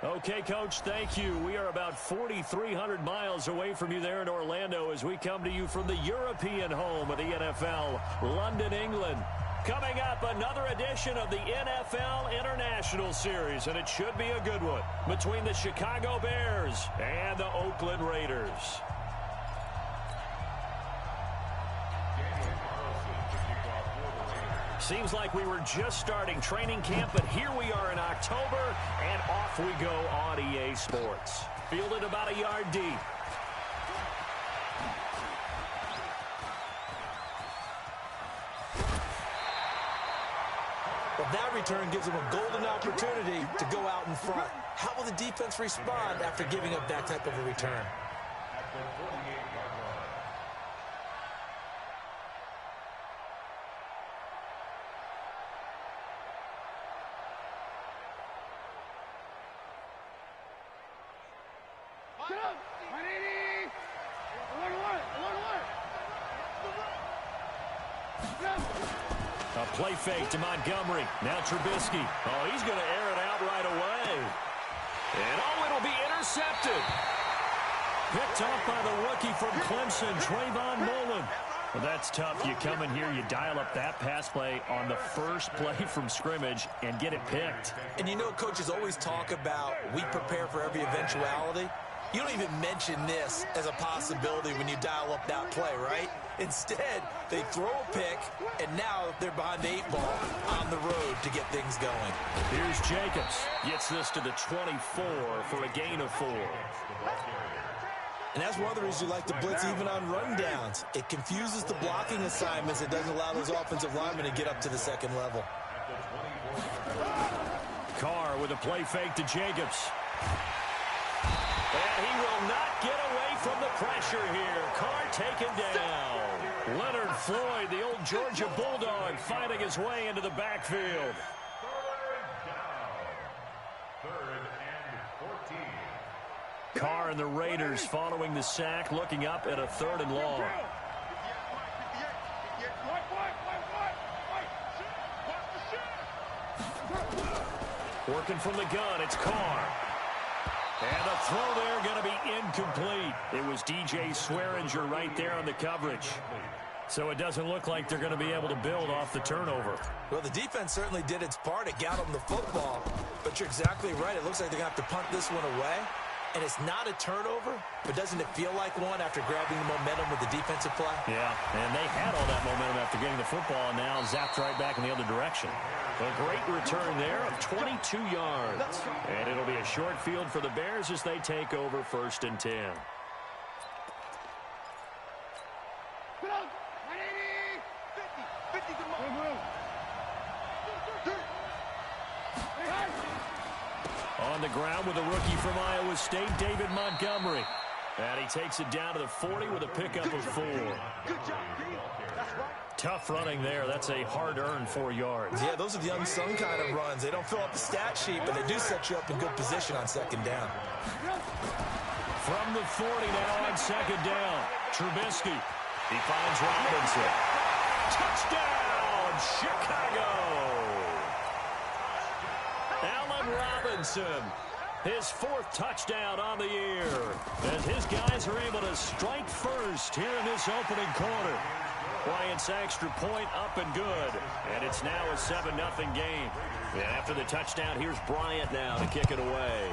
Okay, Coach, thank you. We are about 4,300 miles away from you there in Orlando as we come to you from the European home of the NFL, London, England. Coming up, another edition of the NFL International Series, and it should be a good one, between the Chicago Bears and the Oakland Raiders. Seems like we were just starting training camp, but here we are in October, and off we go on EA Sports. Fielded about a yard deep. Well, that return gives them a golden opportunity to go out in front. How will the defense respond after giving up that type of a return? A play fake to Montgomery. Now Trubisky. Oh, he's going to air it out right away. And oh, it'll be intercepted. Picked off by the rookie from Clemson, Trayvon Mullen. Well, that's tough. You come in here, you dial up that pass play on the first play from scrimmage and get it picked. And you know, coaches always talk about we prepare for every eventuality. You don't even mention this as a possibility when you dial up that play, right? Instead, they throw a pick, and now they're behind the 8 ball on the road to get things going. Here's Jacobs. Gets this to the 24 for a gain of 4. And that's one of the reasons you like to blitz even on rundowns. It confuses the blocking assignments. It doesn't allow those offensive linemen to get up to the second level. Carr with a play fake to Jacobs. And he will not get away from the pressure here. Carr taken down. Leonard Floyd, the old Georgia Bulldog, fighting his way into the backfield. Carr and the Raiders following the sack, looking up at a 3rd and long. Working from the gun, it's Carr. And the throw there going to be incomplete. It was DJ Swearinger right there on the coverage. So it doesn't look like they're going to be able to build off the turnover. Well, the defense certainly did its part. It got them the football. But you're exactly right. It looks like they're going to have to punt this one away. And it's not a turnover, but doesn't it feel like one after grabbing the momentum with the defensive play? Yeah, and they had all that momentum after getting the football, and now zapped right back in the other direction. A great return there of 22 yards. And it'll be a short field for the Bears as they take over 1st and 10. On the ground with a rookie from Iowa State, David Montgomery. And he takes it down to the 40 with a pickup of 4. Tough running there. That's a hard-earned 4 yards. Yeah, those are the unsung kind of runs. They don't fill up the stat sheet, but they do set you up in good position on 2nd down. From the 40 now on 2nd down. Trubisky. He finds Robinson. Touchdown, Chicago! Allen Robinson, his 4th touchdown on the year, as his guys are able to strike first here in this opening quarter. Bryant's extra point up and good, and it's now a 7-0 game. And after the touchdown, here's Bryant now to kick it away.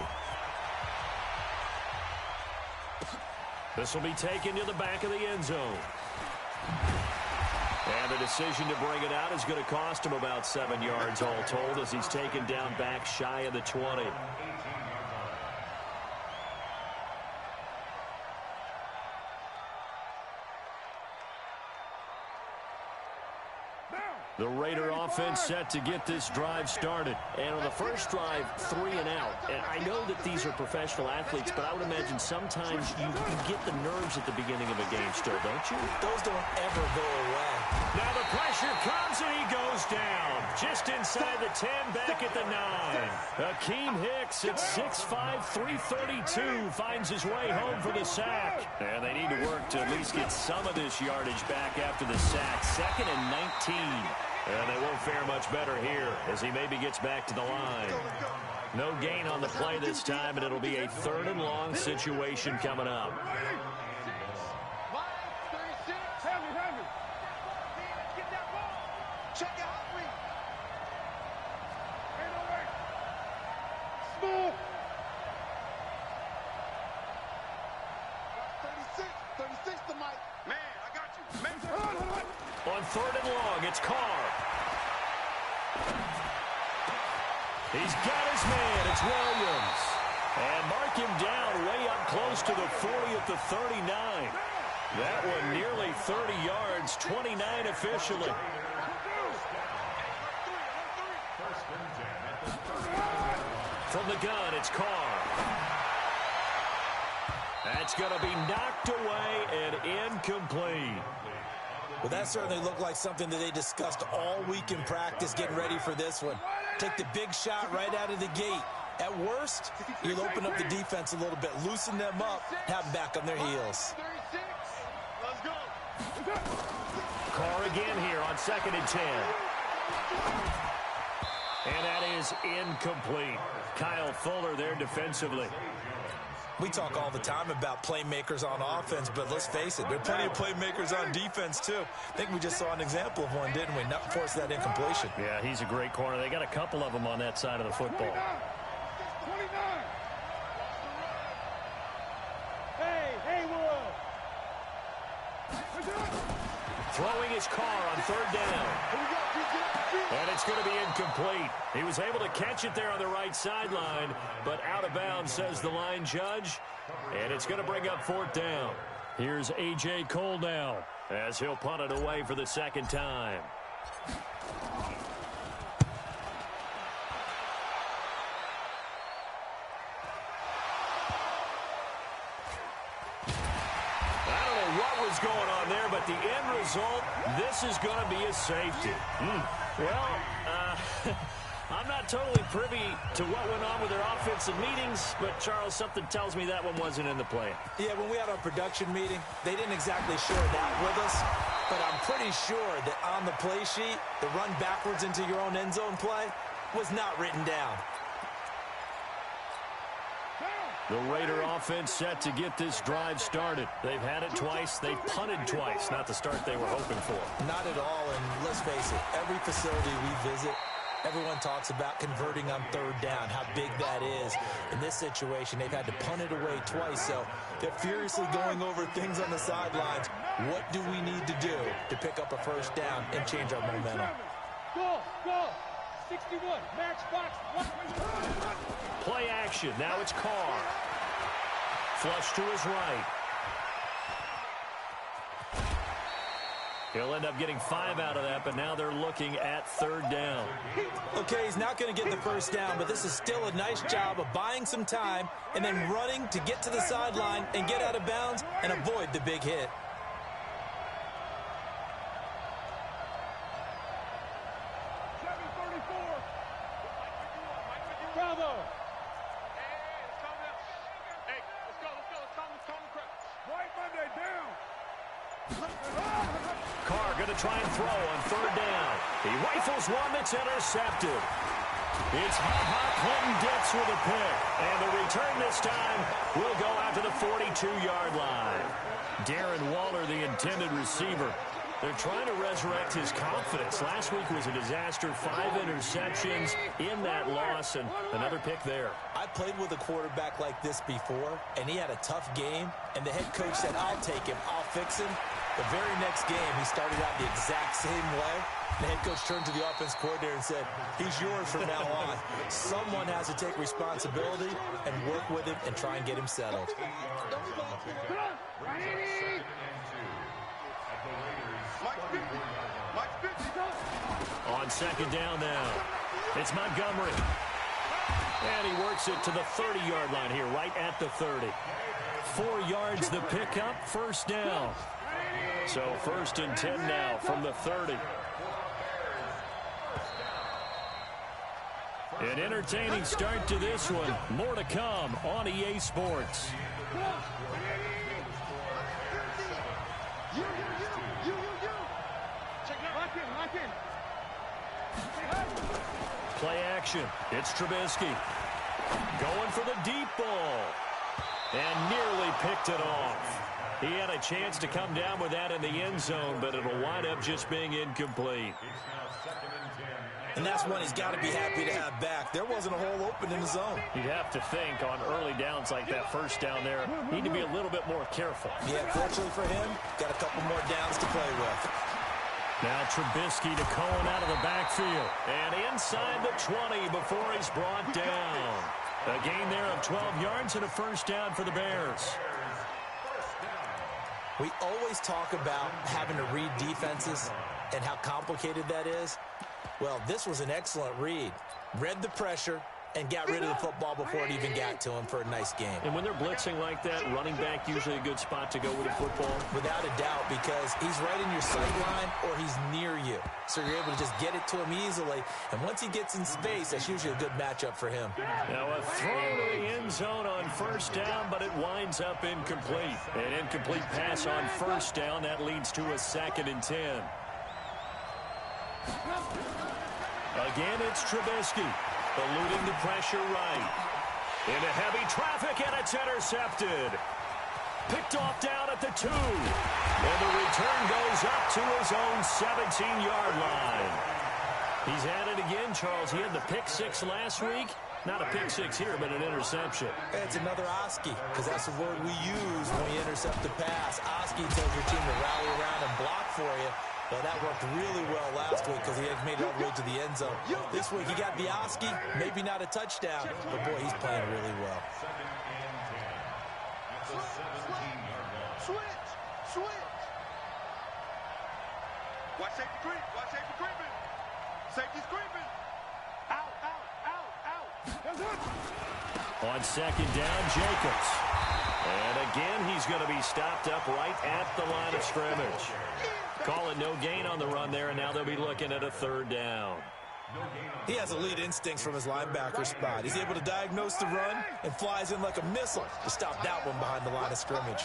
This will be taken to the back of the end zone. And the decision to bring it out is going to cost him about 7 yards all told as he's taken down back shy of the 20. The Raider offense set to get this drive started. And on the first drive, 3 and out. And I know that these are professional athletes, but I would imagine sometimes you get the nerves at the beginning of a game still, don't you? Those don't ever go away. Now the pressure comes and he goes down. Just inside the 10, back at the 9. Akeem Hicks at 6'5", 332 finds his way home for the sack. And they need to work to at least get some of this yardage back after the sack. 2nd and 19. And they won't fare much better here as he maybe gets back to the line. No gain on the play this time, and it'll be a 3rd and long situation coming up. On 3rd and long, it's Carr. He's got his man. It's Williams. And mark him down way up close to the 40 at the 39. That one nearly 30 yards, 29 officially. From the gun, it's Carr. That's going to be knocked away and incomplete. Well, that certainly looked like something that they discussed all week in practice, getting ready for this one. Take the big shot right out of the gate. At worst, you'll open up the defense a little bit, loosen them up, have them back on their heels. Carr again here on 2nd and 10. And that is incomplete. Kyle Fuller there defensively. We talk all the time about playmakers on offense, but let's face it, there are plenty of playmakers on defense, too. I think we just saw an example of one, didn't we? Not force that incompletion. Yeah, he's a great corner. They got a couple of them on that side of the football. 29. Hey, Will. Throwing his Carr on 3rd down. And it's going to be incomplete. He was able to catch it there on the right sideline, but out of bounds, says the line judge. And it's going to bring up 4th down. Here's A.J. Cole now as he'll punt it away for the 2nd time. Going on there, but the end result, this is going to be a safety. Well, I'm not totally privy to what went on with their offensive meetings, but Charles, something tells me that one wasn't in the plan. Yeah, when we had our production meeting, they didn't exactly share that with us, but I'm pretty sure that on the play sheet, the run backwards into your own end zone play was not written down. The Raider offense set to get this drive started. They've had it twice. They've punted twice. Not the start they were hoping for. Not at all, and let's face it, every facility we visit, everyone talks about converting on 3rd down, how big that is. In this situation, they've had to punt it away twice, so they're furiously going over things on the sidelines. What do we need to do to pick up a 1st down and change our momentum? Go. 61, matchbox. Play action. Now it's Carr. Flush to his right. He'll end up getting 5 out of that, but now they're looking at 3rd down. Okay, he's not going to get the 1st down, but this is still a nice job of buying some time and then running to get to the sideline and get out of bounds and avoid the big hit. Bravo. Carr going to try and throw on 3rd down. He rifles one that's intercepted. It's Clinton Dix with a pick. And the return this time will go out to the 42-yard line. Darren Waller, the intended receiver. They're trying to resurrect his confidence. Last week was a disaster. 5 interceptions in that loss, and another pick there. I played with a quarterback like this before, and he had a tough game, and the head coach said, I'll take him, I'll fix him. The very next game, he started out the exact same way. The head coach turned to the offense coordinator and said, he's yours from now on. Someone has to take responsibility and work with him and try and get him settled. On 2nd down now, it's Montgomery. And he works it to the 30-yard line here, right at the 30. 4 yards the pickup, 1st down. So 1st and 10 now from the 30. An entertaining start to this one. More to come on EA Sports. Play action. It's Trubisky. Going for the deep ball. And nearly picked it off. He had a chance to come down with that in the end zone, but it'll wind up just being incomplete. And that's one he's got to be happy to have back. There wasn't a hole open in the zone. You'd have to think on early downs like that first down there, need to be a little bit more careful. Yeah, fortunately for him, got a couple more downs to play with. Now Trubisky to Cohen out of the backfield. And inside the 20 before he's brought down. A gain there of 12 yards and a first down for the Bears. We always talk about having to read defenses and how complicated that is. Well, this was an excellent read. Read the pressure and got rid of the football before it even got to him for a nice game. And when they're blitzing like that, running back usually a good spot to go with the football? Without a doubt, because he's right in your sight line or he's near you. So you're able to just get it to him easily. And once he gets in space, that's usually a good matchup for him. Now a throw to the end zone on first down, but it winds up incomplete. An incomplete pass on first down. That leads to a 2nd and 10. Again, it's Trubisky. Eluding the pressure right. Into heavy traffic, and it's intercepted. Picked off down at the 2. And the return goes up to his own 17-yard line. He's at it again, Charles. He had the pick 6 last week. Not a pick 6 here, but an interception. It's another Oski, because that's the word we use when we intercept the pass. Oski tells your team to rally around and block for you. Well, that worked really well last week because he had made it all the way to the end zone. This week he got the Oski, maybe not a touchdown, but boy, he's playing really well. Switch. Watch safety creep. Watch safety creeping. Safety's creeping. Out. On 2nd down, Jacobs. And again, he's going to be stopped up right at the line of scrimmage. Call it no gain on the run there, and now they'll be looking at a 3rd down. He has elite instincts from his linebacker spot. He's able to diagnose the run and flies in like a missile to stop that one behind the line of scrimmage.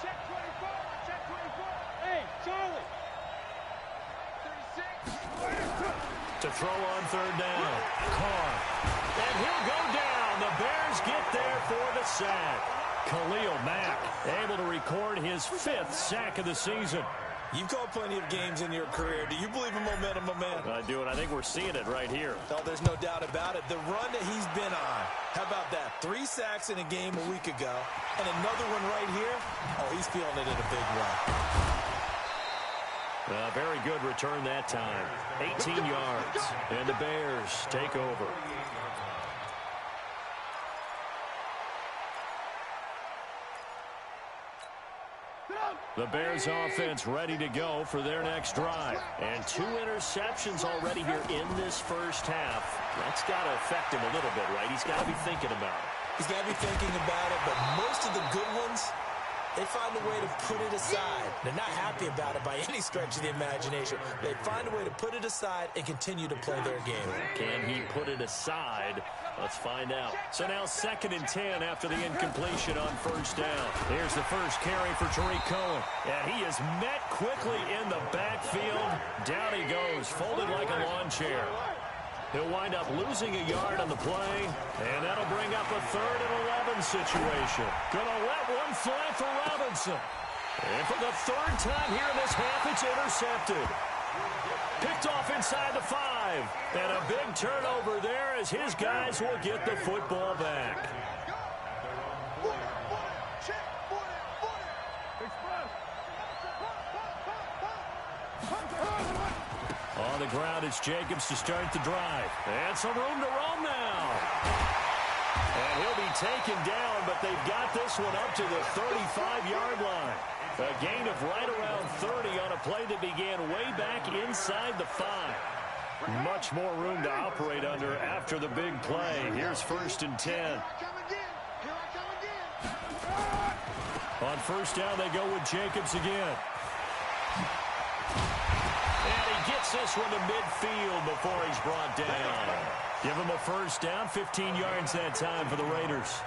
Check 24. Hey, Charlie. 36. To throw on 3rd down. Carr. And he'll go down. The Bears get there for the sack. Khalil Mack able to record his 5th sack of the season. You've called plenty of games in your career. Do you believe in momentum, my man? I do, and I think we're seeing it right here. No, there's no doubt about it. The run that he's been on, how about that? 3 sacks in a game a week ago, and another one right here. Oh, he's feeling it in a big way. Very good return that time. 18 yards, and the Bears take over. The Bears offense ready to go for their next drive. And 2 interceptions already here in this first half. That's got to affect him a little bit, right? He's got to be thinking about it. He's got to be thinking about it, but most of the good ones, they find a way to put it aside. They're not happy about it by any stretch of the imagination. They find a way to put it aside and continue to play their game. Can he put it aside? Let's find out. So now 2nd and 10 after the incompletion on first down. Here's the first carry for Tariq Cohen. And he is met quickly in the backfield. Down he goes, folded like a lawn chair. He'll wind up losing a yard on the play, and that'll bring up a 3rd and 11 situation. Gonna let one fly for Robinson. And for the 3rd time here in this half, it's intercepted. Picked off inside the 5. And a big turnover there as his guys will get the football back. On the ground, it's Jacobs to start the drive. And some room to roam now. And he'll be taken down, but they've got this one up to the 35-yard line. A gain of right around 30 on a play that began way back inside the 5. Much more room to operate under after the big play. Here's 1st and 10. On first down, they go with Jacobs again. And he gets this one to midfield before he's brought down. Give him a first down, 15 yards that time for the Raiders.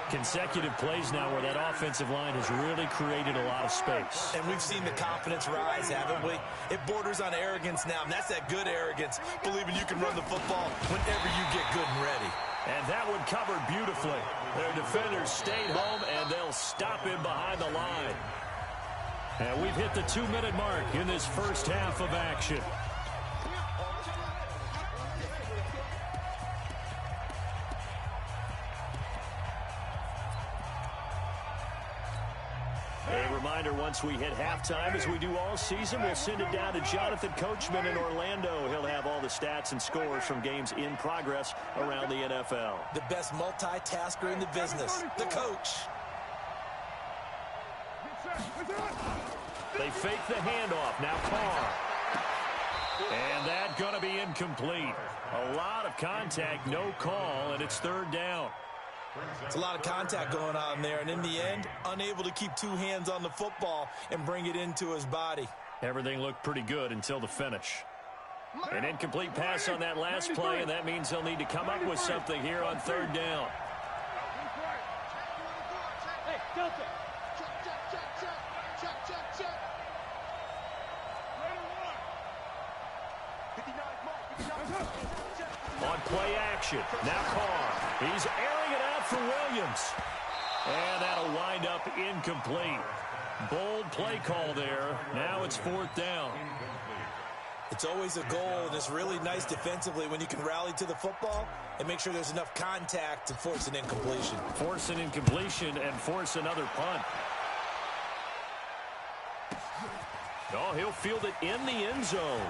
Consecutive plays now where that offensive line has really created a lot of space. And we've seen the confidence rise, haven't we? It borders on arrogance now, and that's that good arrogance, believing you can run the football whenever you get good and ready. And that one covered beautifully. Their defenders stayed home, and they'll stop him behind the line. And we've hit the 2-minute mark in this first half of action. A reminder, once we hit halftime, as we do all season, we'll send it down to Jonathan Coachman in Orlando. He'll have all the stats and scores from games in progress around the NFL. The best multitasker in the business, the coach. They fake the handoff. Now Carr. And that's going to be incomplete. A lot of contact, no call, and it's third down. It's a lot of contact going on there, and in the end, unable to keep two hands on the football and bring it into his body. Everything looked pretty good until the finish. An incomplete pass on that last play, and that means they'll need to come up with something here on third down. On play action, now Carr. He's airing it out for Williams. And that'll wind up incomplete. Bold play call there. Now it's fourth down. It's always a goal, and it's really nice defensively when you can rally to the football and make sure there's enough contact to force an incompletion. Force an incompletion and force another punt. Oh, he'll field it in the end zone.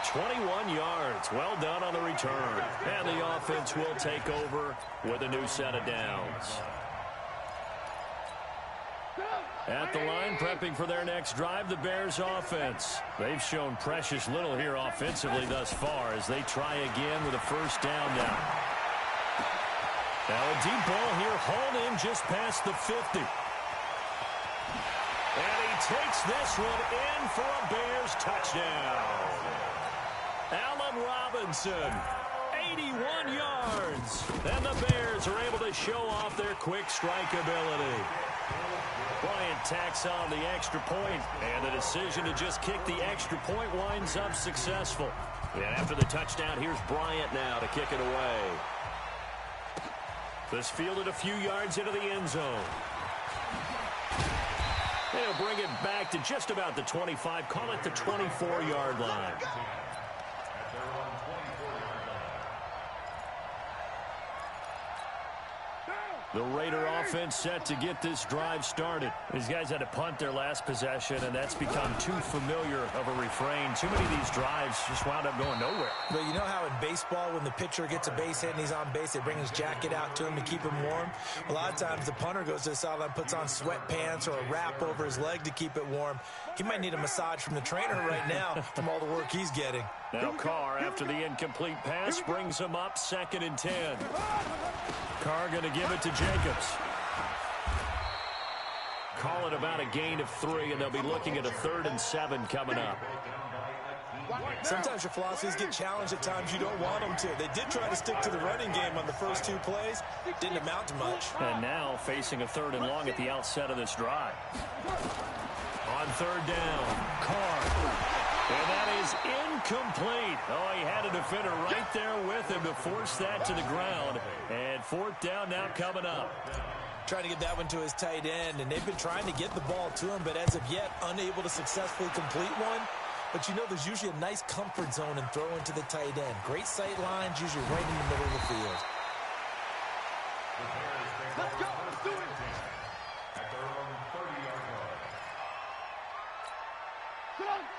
21 yards. Well done on the return. And the offense will take over with a new set of downs. At the line, prepping for their next drive, the Bears offense. They've shown precious little here offensively thus far as they try again with a first down now. Now a deep ball here, hauled in just past the 50. And he takes this one in for a Bears touchdown. Allen Robinson, 81 yards. And the Bears are able to show off their quick strike ability. Bryant tacks on the extra point, and the decision to just kick the extra point winds up successful. And after the touchdown, here's Bryant now to kick it away. This fielded a few yards into the end zone. They'll bring it back to just about the 25, call it the 24-yard line. The Raider offense set to get this drive started. These guys had to punt their last possession, and that's become too familiar of a refrain. Too many of these drives just wound up going nowhere. But you know how in baseball, when the pitcher gets a base hit and he's on base, they bring his jacket out to him to keep him warm? A lot of times the punter goes to the sideline, puts on sweatpants or a wrap over his leg to keep it warm. He might need a massage from the trainer right now from all the work he's getting. Now Carr, after the incomplete pass, brings him up 2nd and 10. Carr going to give it to Jacobs. Call it about a gain of 3, and they'll be looking at a 3rd and 7 coming up. Sometimes your philosophies get challenged at times you don't want them to. They did try to stick to the running game on the first 2 plays. Didn't amount to much. And now facing a 3rd and long at the outset of this drive. On 3rd down, Carr. And that is incomplete. Oh, he had a defender right there with him to force that to the ground. And 4th down now coming up. Trying to get that one to his tight end, and they've been trying to get the ball to him, but as of yet, unable to successfully complete one. But you know there's usually a nice comfort zone in throwing to the tight end. Great sight lines, usually right in the middle of the field. Let's go. Let's do it.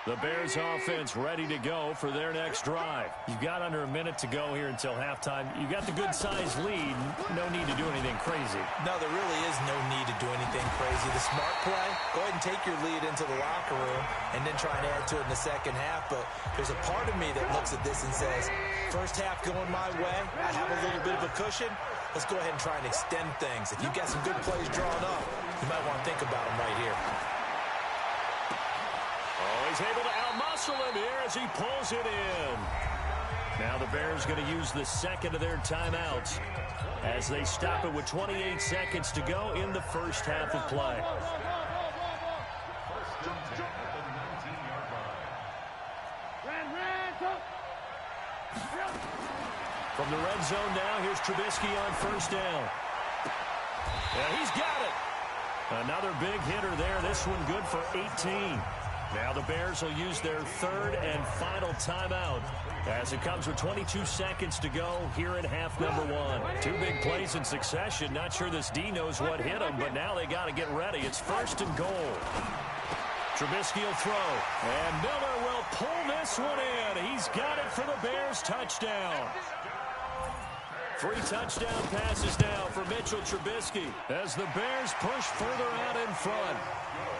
The Bears offense ready to go for their next drive. You've got under a minute to go here until halftime. You got the good-sized lead. No need to do anything crazy. No, there really is no need to do anything crazy. The smart play, go ahead and take your lead into the locker room and then try and add to it in the second half. But there's a part of me that looks at this and says, first half going my way, I have a little bit of a cushion. Let's go ahead and try and extend things. If you've got some good plays drawn up, you might want to think about them right here. Oh, he's able to out-muscle him here as he pulls it in. Now the Bears going to use the second of their timeouts as they stop it with 28 seconds to go in the first half of play. From the red zone now, here's Trubisky on first down. Yeah, he's got it. Another big hitter there. This one good for 18. Now the Bears will use their third and final timeout as it comes with 22 seconds to go here in half number one. Two big plays in succession. Not sure this D knows what hit him, but now they got to get ready. It's first and goal. Trubisky will throw, and Miller will pull this one in. He's got it for the Bears touchdown. 3 touchdown passes now for Mitchell Trubisky as the Bears push further out in front.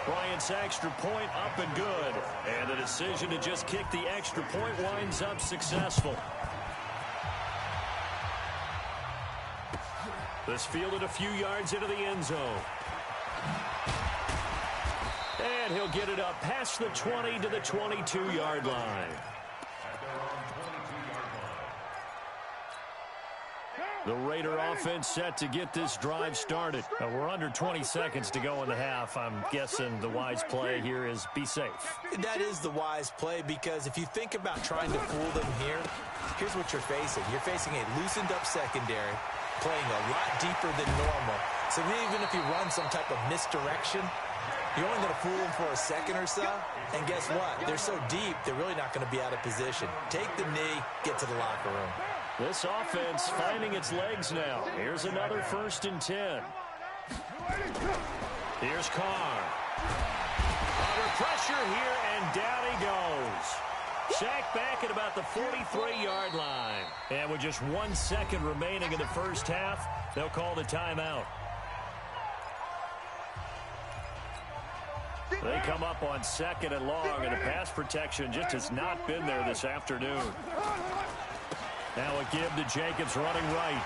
Bryant's extra point up and good. And the decision to just kick the extra point winds up successful. This fielded a few yards into the end zone. And he'll get it up past the 20 to the 22-yard line. The Raider offense set to get this drive started. We're under 20 seconds to go in the half. I'm guessing the wise play here is be safe. That is the wise play, because if you think about trying to fool them here, here's what you're facing. You're facing a loosened-up secondary, playing a lot deeper than normal. So even if you run some type of misdirection, you're only going to fool them for a second or so. And guess what? They're so deep, they're really not going to be out of position. Take the knee, get to the locker room. This offense finding its legs now. Here's another 1st and 10. Here's Carr. Under pressure here, and down he goes. Sacked back at about the 43-yard line. And with just 1 second remaining in the first half, they'll call the timeout. They come up on 2nd and long, and the pass protection just has not been there this afternoon. Now a give to Jacobs running right.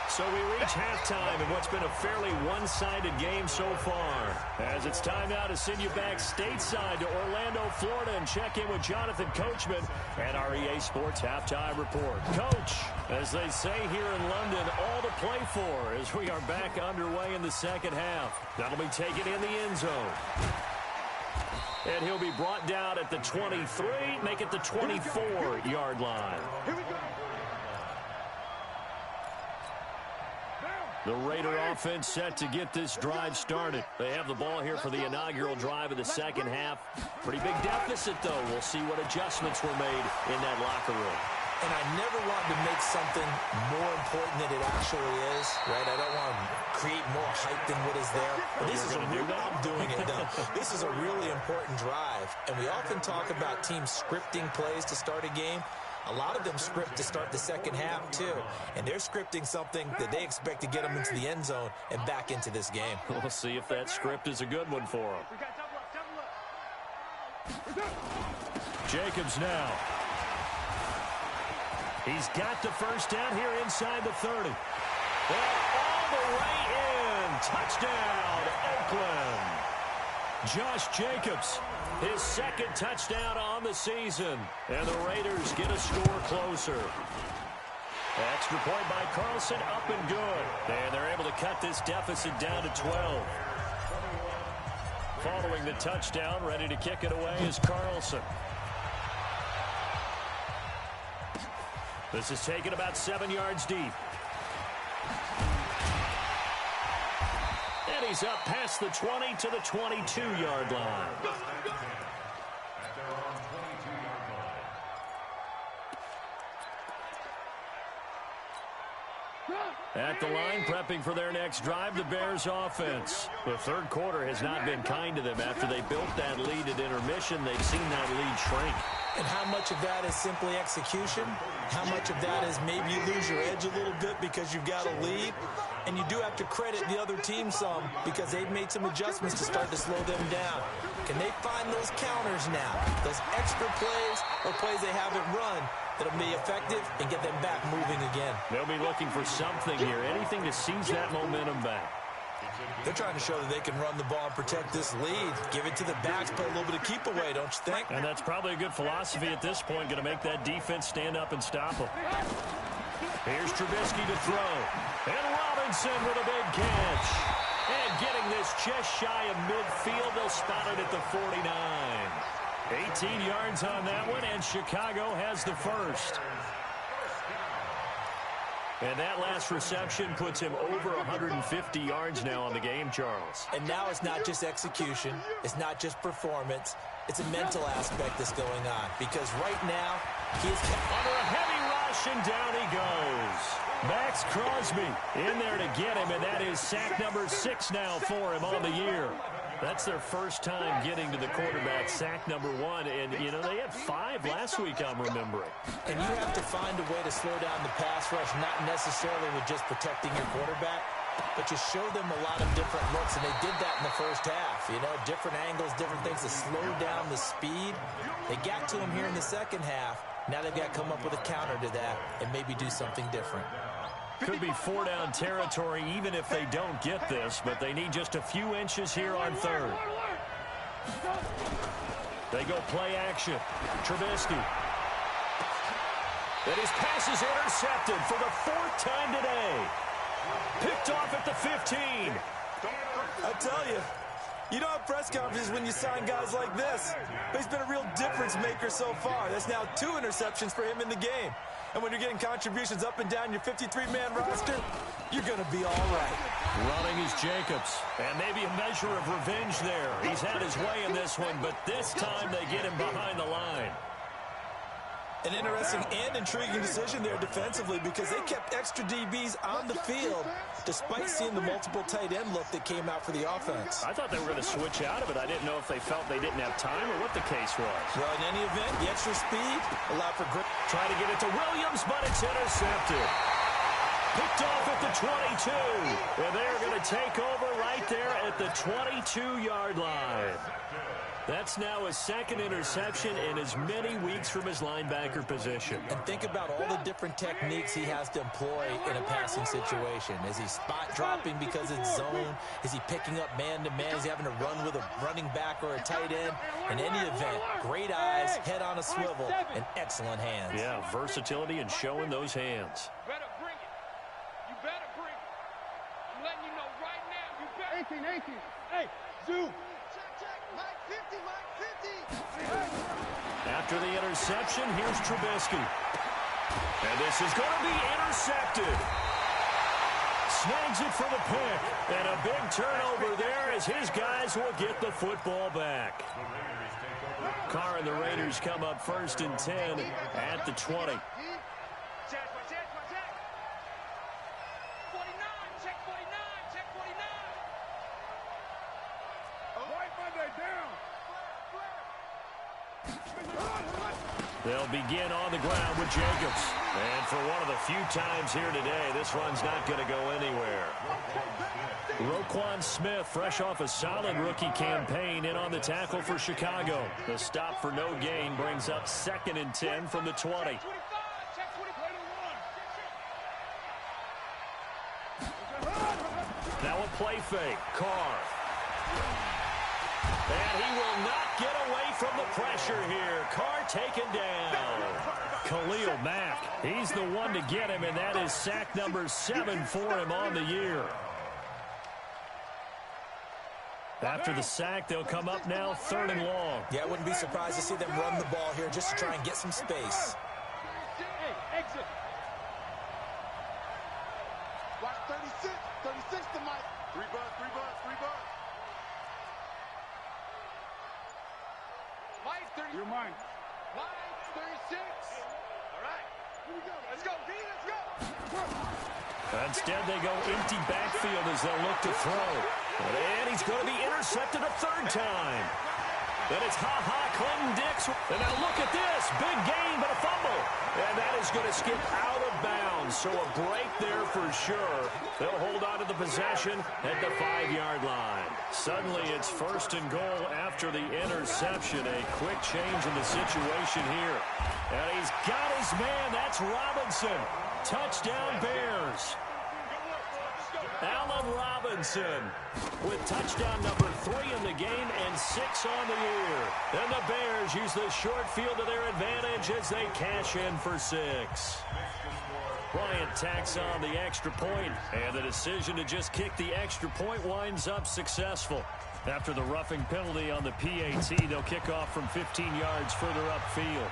So we reach halftime in what's been a fairly one-sided game so far. As it's time now to send you back stateside to Orlando, Florida, and check in with Jonathan Coachman and our EA Sports Halftime Report. Coach, as they say here in London, all to play for as we are back underway in the second half. That'll be taken in the end zone. And he'll be brought down at the 23, make it the 24-yard line. The Raider offense set to get this drive started. They have the ball here for the inaugural drive of the second half. Pretty big deficit, though. We'll see what adjustments were made in that locker room. And I never want to make something more important than it actually is, right? I don't want to create more hype than what is there. But this is I'm doing it, though. This is a really important drive. And we often talk about teams scripting plays to start a game. A lot of them script to start the second half, too. And they're scripting something that they expect to get them into the end zone and back into this game. We'll see if that script is a good one for them. Jacobs now. He's got the first down here inside the 30. Well, all the way in. Touchdown, Oakland. Josh Jacobs, his second touchdown on the season. And the Raiders get a score closer. Extra point by Carlson, up and good. And they're able to cut this deficit down to 12. Following the touchdown, ready to kick it away is Carlson. This is taken about 7 yards deep. And he's up past the 20 to the 22-yard line. At the line, prepping for their next drive, the Bears offense. The third quarter has not been kind to them. After they built that lead at intermission, they've seen that lead shrink. And how much of that is simply execution? How much of that is maybe you lose your edge a little bit because you've got a lead? And you do have to credit the other team some because they've made some adjustments to start to slow them down. Can they find those counters now? Those extra plays or plays they haven't run that'll be effective and get them back moving again. They'll be looking for something here, anything to seize that momentum back. They're trying to show that they can run the ball and protect this lead. Give it to the backs, play a little bit of keep away, don't you think? And that's probably a good philosophy at this point, going to make that defense stand up and stop them. Here's Trubisky to throw. And Robinson with a big catch. And getting this just shy of midfield, they'll spot it at the 49. 18 yards on that one, and Chicago has the first. And that last reception puts him over 150 yards now on the game, Charles. And now it's not just execution. It's not just performance. It's a mental aspect that's going on. Because right now, he's under a heavy rush, and down he goes. Max Crosby in there to get him, and that is sack number 6 now for him on the year. That's their first time getting to the quarterback, sack number 1. And, you know, they had 5 last week, I'm remembering. And you have to find a way to slow down the pass rush, not necessarily with just protecting your quarterback, but you show them a lot of different looks, and they did that in the first half. You know, different angles, different things to slow down the speed. They got to him here in the second half. Now they've got to come up with a counter to that and maybe do something different. Could be 4-down territory even if they don't get this, but they need just a few inches here on third. They go play action. Trubisky. And his pass is intercepted for the 4th time today. Picked off at the 15. I tell you, you don't have press conferences when you sign guys like this. But he's been a real difference maker so far. That's now 2 interceptions for him in the game. And when you're getting contributions up and down your 53-man roster, you're going to be all right. Running is Jacobs. And maybe a measure of revenge there. He's had his way in this one, but this time they get him behind the line. An interesting and intriguing decision there defensively because they kept extra DBs on the field despite seeing the multiple tight end look that came out for the offense. I thought they were going to switch out of it. I didn't know if they felt they didn't have time or what the case was. Well, in any event, the extra speed allowed for grip. Try to get it to Williams, but it's intercepted. Picked off at the 22. And they're going to take over right there at the 22-yard line. That's now his 2nd interception in as many weeks from his linebacker position. And think about all the different techniques he has to employ in a passing situation. Is he spot dropping because it's zone? Is he picking up man-to-man? Is he having to run with a running back or a tight end? In any event, great eyes, head on a swivel, and excellent hands. Yeah, versatility and showing those hands. You better bring it. You better bring it. I'm letting you know right now. You better. 18. Hey, Zoo. After the interception, here's Trubisky. And this is going to be intercepted. Snags it for the pick. And a big turnover there as his guys will get the football back. Carr and the Raiders come up 1st and 10 at the 20. They'll begin on the ground with Jacobs. And for one of the few times here today, this run's not going to go anywhere. Roquan Smith, fresh off a solid rookie campaign, in on the tackle for Chicago. The stop for no gain brings up 2nd and 10 from the 20. Now a play fake. Carr. And he will not get away from the pressure here. Carr taken down. Khalil Mack, he's the one to get him, and that is sack number 7 for him on the year. After the sack, they'll come up now 3rd and long. Yeah, I wouldn't be surprised to see them run the ball here just to try and get some space. Hey, exit. Watch 36. 36 to Mike. 3 bucks. Mike, 30. You're mine. Mike, 36. All right. Here we go. Let's go, D. Let's go. Instead, they go empty backfield as they'll look to throw. And he's going to be intercepted a 3rd time. Then it's Clinton-Dix. And now look at this. Big gain, but a fumble. And that is going to skip out of bounds. So a break there for sure. They'll hold on to the possession at the 5-yard line. Suddenly it's 1st and goal after the interception. A quick change in the situation here. And he's got his man. That's Robinson. Touchdown Bears. Allen Robinson with touchdown number 3 in the game and 6 on the year. And the Bears use the short field to their advantage as they cash in for 6. Bryant tacks on the extra point, and the decision to just kick the extra point winds up successful. After the roughing penalty on the PAT, they'll kick off from 15 yards further upfield.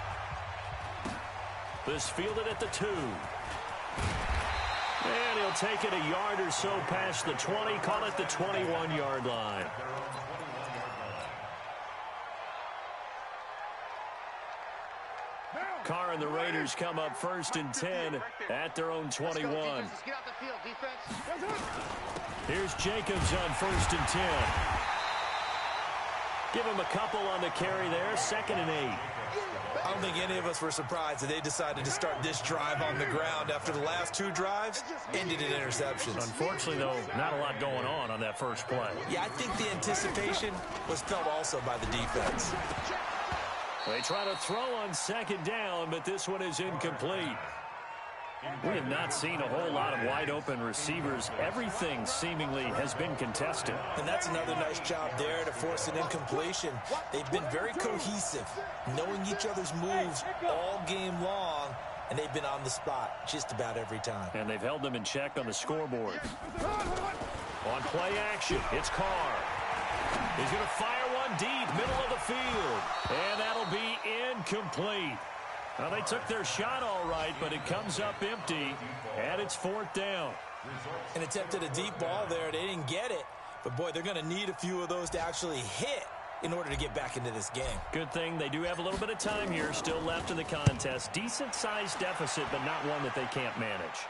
This fielded at the 2. And he'll take it a yard or so past the 20, call it the 21-yard line. Carr and the Raiders come up 1st and 10 at their own 21. Here's Jacobs on 1st and 10. Give him a couple on the carry there, 2nd and 8. I don't think any of us were surprised that they decided to start this drive on the ground after the last 2 drives ended in interceptions. Unfortunately, though, not a lot going on that first play. Yeah, I think the anticipation was felt also by the defense. They try to throw on 2nd down, but this one is incomplete. We have not seen a whole lot of wide-open receivers. Everything seemingly has been contested. And that's another nice job there to force an incompletion. They've been very cohesive, knowing each other's moves all game long, and they've been on the spot just about every time. And they've held them in check on the scoreboard. On play action, it's Carr. He's going to fire one deep, middle of the field. And that'll be incomplete. Well, they took their shot all right, but it comes up empty, and it's 4th down. And attempted a deep ball there. They didn't get it. But, boy, they're going to need a few of those to actually hit in order to get back into this game. Good thing they do have a little bit of time here still left in the contest. Decent-sized deficit, but not one that they can't manage.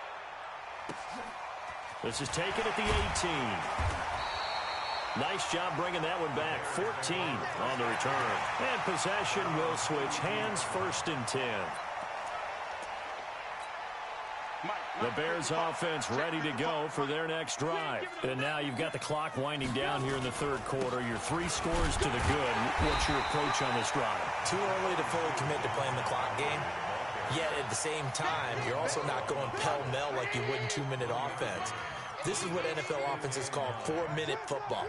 This is taken at the 18. Nice job bringing that one back. 14 on the return. And possession will switch hands, 1st and 10. The Bears offense ready to go for their next drive. And now you've got the clock winding down here in the 3rd quarter. You're 3 scores to the good. What's your approach on this drive? Too early to fully commit to playing the clock game. Yet at the same time, you're also not going pell-mell like you would in 2-minute offense. This is what NFL offenses call 4-minute football.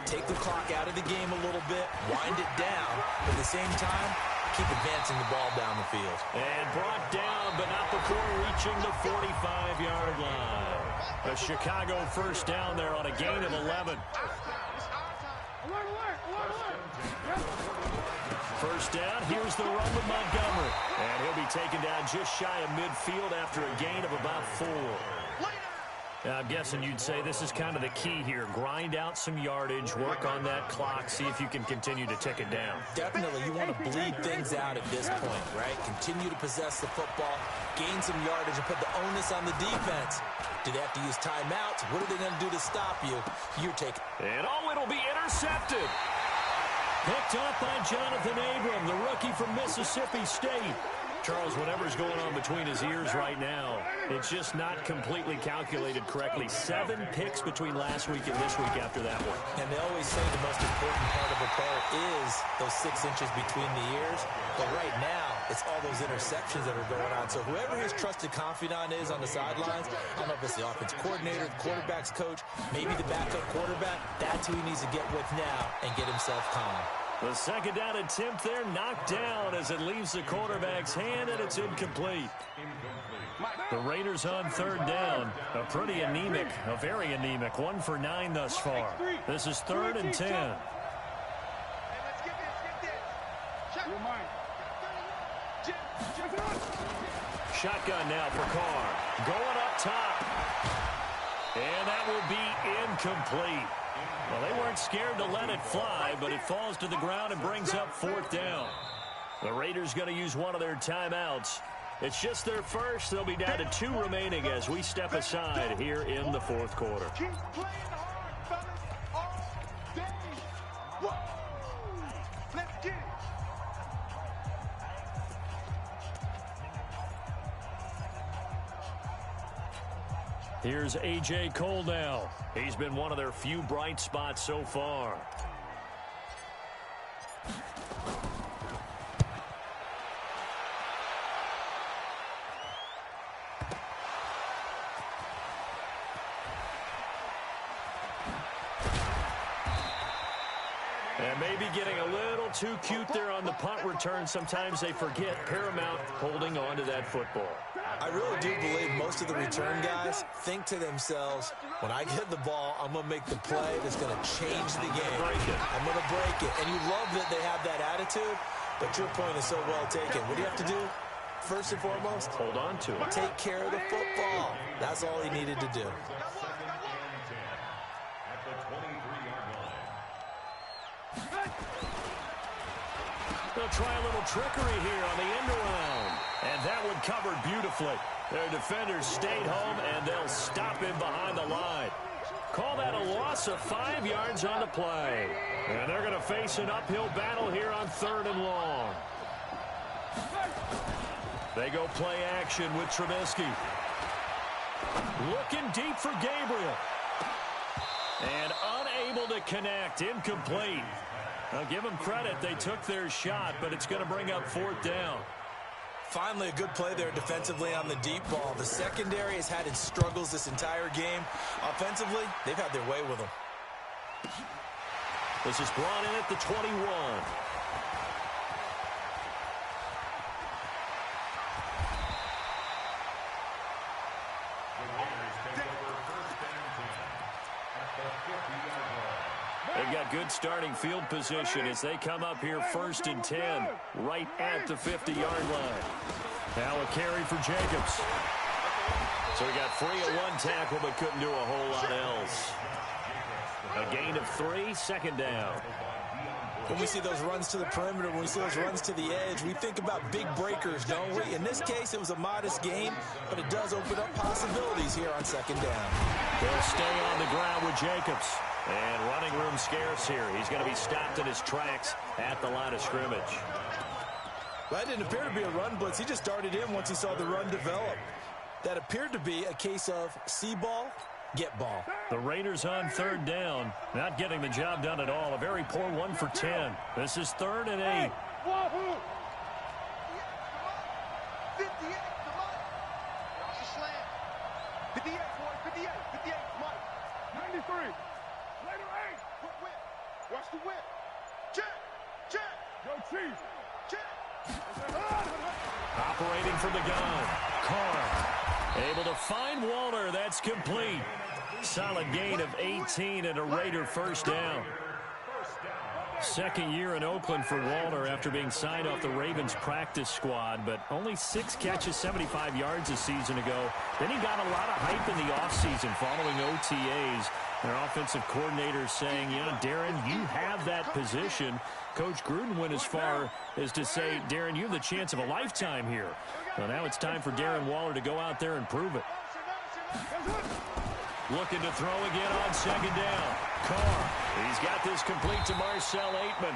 Take the clock out of the game a little bit, wind it down, but at the same time, keep advancing the ball down the field. And brought down, but not before reaching the 45-yard line. A Chicago 1st down there on a gain of 11. 1st down, here's the run with Montgomery. And he'll be taken down just shy of midfield after a gain of about 4. I'm guessing you'd say this is kind of the key here. Grind out some yardage, work on that clock, see if you can continue to tick it down. Definitely. You want to bleed things out at this point, right? Continue to possess the football, gain some yardage, and put the onus on the defense. Do they have to use timeouts? What are they going to do to stop you? You're taking. And it'll be intercepted. Picked up by Jonathan Abram, the rookie from Mississippi State. Charles, whatever's going on between his ears right now, it's just not completely calculated correctly. 7 picks between last week and this week after that one. And they always say the most important part of a player is those 6 inches between the ears. But right now, it's all those interceptions that are going on. So whoever his trusted confidant is on the sidelines, I don't know if it's the offense coordinator, the quarterback's coach, maybe the backup quarterback, that's who he needs to get with now and get himself calm. The 2nd down attempt there knocked down as it leaves the quarterback's hand, and it's incomplete. The Raiders on 3rd down. A pretty anemic, a very anemic 1 for 9 thus far. This is 3rd and 10. Shotgun now for Carr. Going up top. And that will be incomplete. Well, they weren't scared to let it fly, but it falls to the ground and brings up 4th down. The Raiders going to use one of their timeouts. It's just their first. They'll be down to 2 remaining as we step aside here in the 4th quarter. Keep playing hard, fellas, all day. Whoa. Let's get it. Here's A.J. Cole now. He's been one of their few bright spots so far. And maybe getting a little too cute there on the punt return. Sometimes they forget paramount holding on to that football. I really do believe most of the return guys think to themselves, when I get the ball, I'm going to make the play that's going to change the game. I'm going to break it. And you love that they have that attitude, but your point is so well taken. What do you have to do? First and foremost, hold on to it. Take care of the football. That's all he needed to do. They'll try a little trickery here on the end around. And that one covered beautifully. Their defenders stayed home, and they'll stop him behind the line. Call that a loss of 5 yards on the play. And they're going to face an uphill battle here on 3rd and long. They go play action with Trubisky. Looking deep for Gabriel. And unable to connect. Incomplete. I'll give them credit. They took their shot, but it's going to bring up 4th down. Finally, a good play there defensively on the deep ball. The secondary has had its struggles this entire game. Offensively, they've had their way with them. This is brought in at the 21. They've got good starting field position as they come up here 1st and 10, right at the 50-yard line. Now a carry for Jacobs. So he got free at 1 tackle, but couldn't do a whole lot else. A gain of 3, 2nd down. When we see those runs to the perimeter, when we see those runs to the edge, we think about big breakers, don't we? In this case, it was a modest game, but it does open up possibilities here on 2nd down. They'll stay on the ground with Jacobs. And running room scarce here. He's going to be stopped in his tracks at the line of scrimmage. That didn't appear to be a run blitz. He just darted in once he saw the run develop. That appeared to be a case of see ball, get ball. The Raiders on 3rd down. Not getting the job done at all. A very poor 1 for 10. This is 3rd and 8. 58, come on. Watch the slant. 58, boy, 58, 58, come on. 93. Later 8. Quick whip. Watch the whip. Check. Check. Go Chiefs. Check. Operating from the gun. Carr able to find Waller. That's complete. Solid gain of 18 and a Raider 1st down. 2nd year in Oakland for Waller after being signed off the Ravens practice squad, but only 6 catches, 75 yards a season ago. Then he got a lot of hype in the offseason following OTAs. Their offensive coordinator saying, you know, Darren, you have that position. Coach Gruden went as far as to say, Darren, you have the chance of a lifetime here. Well, now it's time for Darren Waller to go out there and prove it. Looking to throw again on 2nd down. Carr, he's got this complete to Marcel Aitman.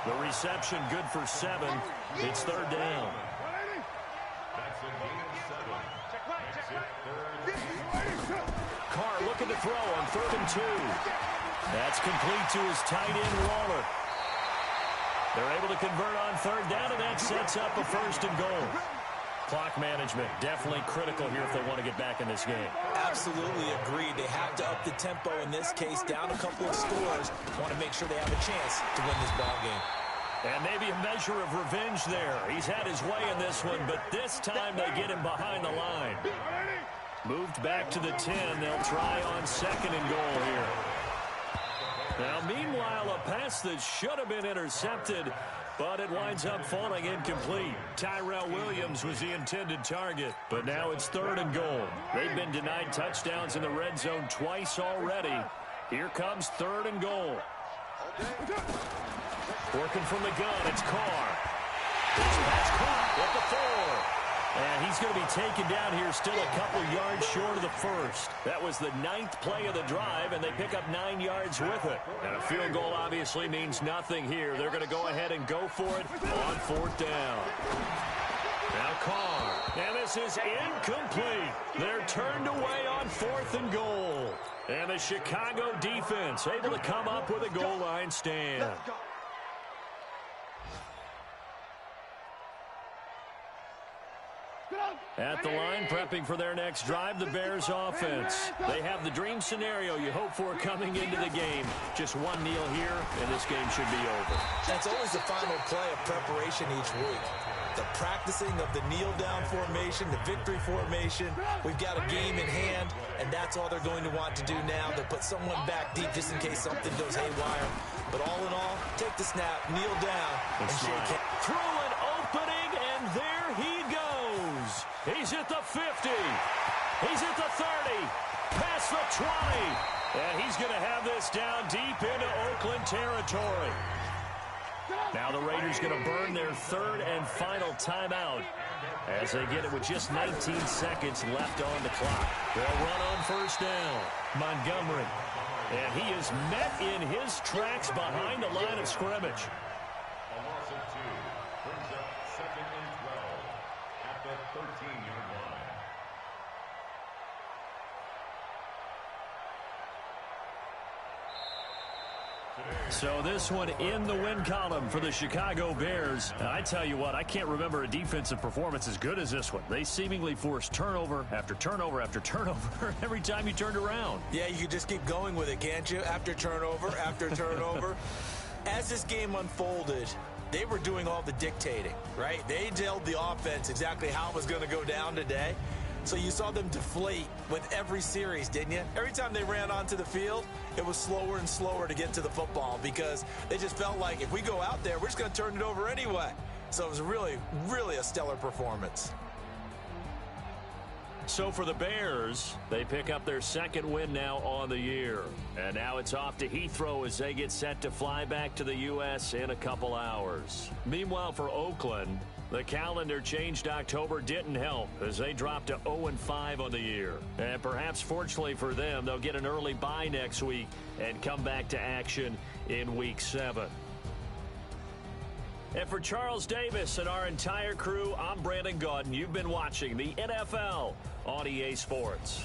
The reception good for 7. It's 3rd down. Carr looking to throw on 3rd and 2. That's complete to his tight end, Waller. They're able to convert on 3rd down, and that sets up a 1st and goal. Clock management definitely critical here if they want to get back in this game. Absolutely agreed. They have to up the tempo in this case, down a couple of scores. Want to make sure they have a chance to win this ball game. And maybe a measure of revenge there. He's had his way in this one, but this time they get him behind the line. Moved back to the 10. They'll try on 2nd and goal here. Now, meanwhile, a pass that should have been intercepted, but it winds up falling incomplete. Tyrell Williams was the intended target, but now it's 3rd and goal. They've been denied touchdowns in the red zone twice already. Here comes 3rd and goal. Working from the gun, it's Carr. This pass caught at the 4. And he's going to be taken down here still a couple yards short of the 1st. That was the 9th play of the drive, and they pick up 9 yards with it. And a field goal obviously means nothing here. They're going to go ahead and go for it on 4th down. Now Carr. And this is incomplete. They're turned away on 4th and goal. And the Chicago defense able to come up with a goal line stand. At the line, prepping for their next drive, the Bears offense. They have the dream scenario you hope for coming into the game. Just one kneel here, and this game should be over. That's always the final play of preparation each week. The practicing of the kneel-down formation, the victory formation. We've got a game in hand, and that's all they're going to want to do now. They'll put someone back deep just in case something goes haywire. But all in all, take the snap, kneel down, and shake hands. Through an opening, and there he goes. He's at the 50. He's at the 30. Past the 20. And he's going to have this down deep into Oakland territory. Now the Raiders going to burn their third and final timeout as they get it with just 19 seconds left on the clock. They'll run on first down. Montgomery. And he is met in his tracks behind the line of scrimmage. A loss of 2 brings up 2nd and 12 at the 13-yard line. So this one in the win column for the Chicago Bears. I tell you what, I can't remember a defensive performance as good as this one. They seemingly forced turnover after turnover after turnover every time you turned around. Yeah, you can just keep going with it, can't you? After turnover, after turnover. As this game unfolded, they were doing all the dictating, right? They told the offense exactly how it was going to go down today. So you saw them deflate with every series, didn't you? Every time they ran onto the field, it was slower and slower to get to the football because they just felt like if we go out there, we're just going to turn it over anyway. So it was really, really a stellar performance. So for the Bears, they pick up their second win now on the year. And now it's off to Heathrow as they get set to fly back to the U.S. in a couple hours. Meanwhile, for Oakland, the calendar changed October didn't help as they dropped to 0-5 on the year. And perhaps fortunately for them, they'll get an early bye next week and come back to action in Week 7. And for Charles Davis and our entire crew, I'm Brandon Gaudin. You've been watching the NFL on EA Sports.